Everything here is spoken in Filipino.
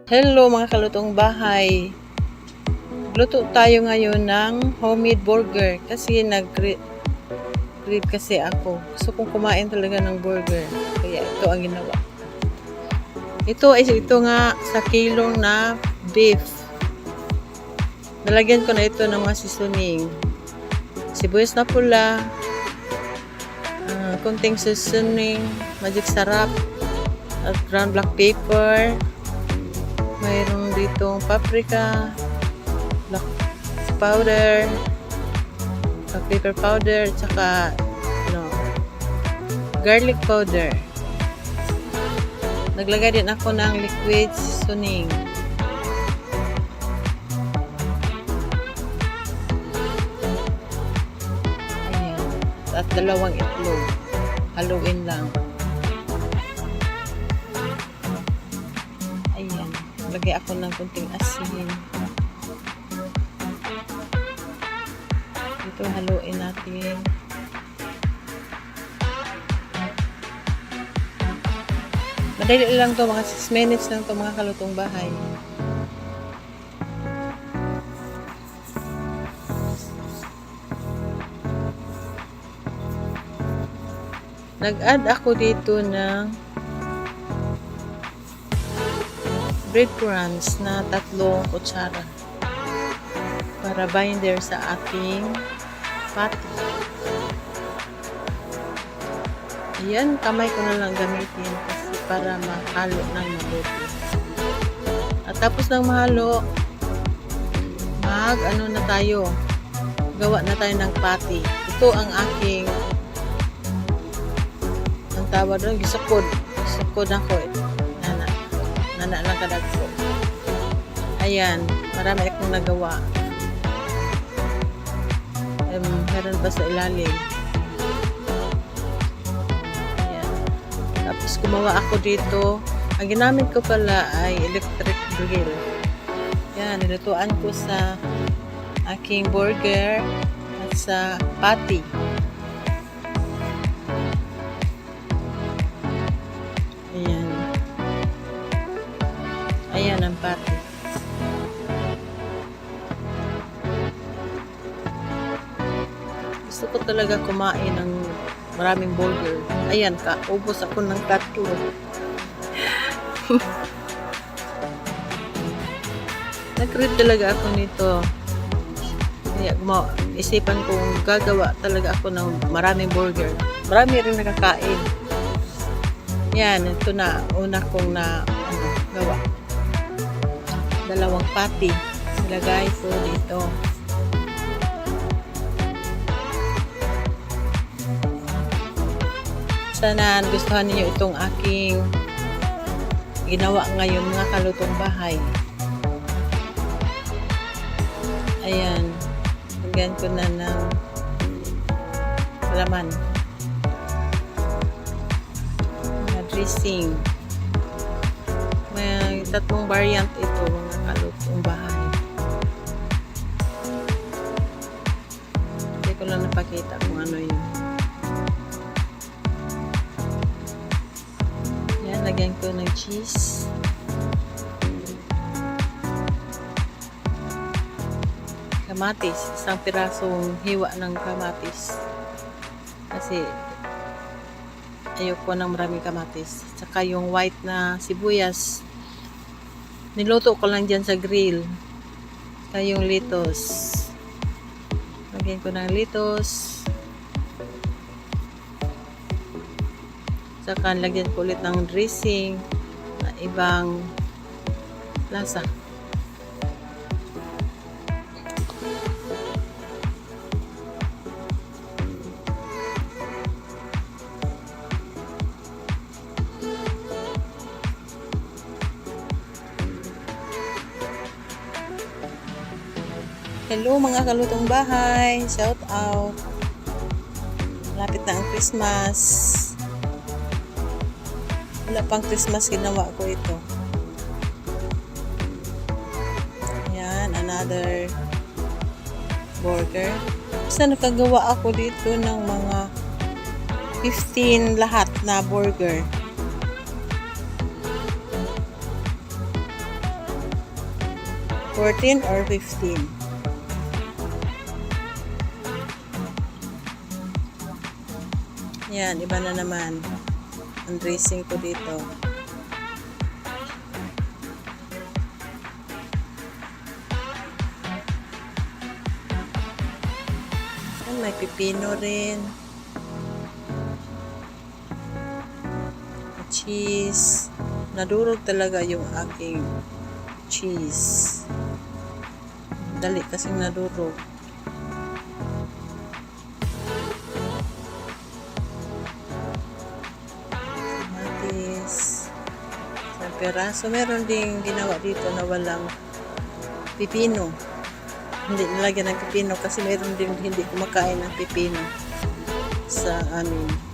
Hello mga kalutong bahay. Luto tayo ngayon ng homemade burger kasi nag-crave kasi ako. Gusto kong kumain talaga ng burger. Kaya ito ang ginawa. Ito nga sa kilong na beef. Nalagyan ko na ito ng mga seasoning. Sibuyas na pula, konting seasoning, magic sarap, at ground black pepper. Mayroon ditong paprika, black powder, black pepper powder, tsaka garlic powder. Naglagay din ako ng liquid seasoning. Ayan. At 2 itlog. Haluin lang. Ayan. Lagay ako ng kunting asin. Ito haluin natin. Madali lang to, mga 6 minutes lang to mga kalutong bahay. Nag-add ako dito ng breadcrumbs na 3 kutsara para binder sa ating patty. Ayan, kamay ko na lang gamitin kasi para mahalo ng mabuti. At tapos ng mahalo, gawa na tayo ng patty. Ito ang aking tawag doon, gisukod ako. Nana lang kadag ko. Ayan, marami akong nagawa. Meron pa sa ilalim. Ayan. Tapos gumawa ako dito. Ang ginamit ko pala ay electric grill. Ayan, nilutuan ko sa aking burger at sa patty. Ayan ang patty. Gusto ko talaga kumain ng maraming burger. Ayan, ubos ako ng 3. Nag-crave talaga ako nito. Kaya isipan kong gagawa talaga ako ng maraming burger. Marami rin nakakain. Yan, ito na una kong gawa. 2 patty. Ilagay ko dito. Sana gustuhan niyo itong aking ginawa ngayon mga kalutong bahay. Ayan. Lagyan ko na ng laman. Dressing. May 3 variant ito mga kalutong bahay. Hindi ko lang napakita kung ano yun. Yan, lagyan ko ng cheese. Kamatis. 1 pirasong hiwa ng kamatis. Kasi ayoko ng maraming kamatis. Tsaka yung white na sibuyas. Niluto ko lang dyan sa grill. Tsaka yung lettuce. Lagyan ko ng lettuce. Tsaka lagyan ko ulit ng dressing na ibang lasa. Hello mga kalutong bahay, shout out. Malapit na ang Christmas. Wala pang Christmas, ginawa ko ito. Yan, another burger. Basta nakagawa ako dito ng mga 15 lahat na burger. 14 or 15. Yan, iba na naman ang dressing ko dito. Yan, may pipino rin. Cheese. Nadurog talaga yung aking cheese. Dali kasing nadurog. Kamatis. Isang peraso. Meron ding ginawa dito na walang pipino. Hindi nilagyan ng pipino kasi meron din hindi kumakain ng pipino sa amin.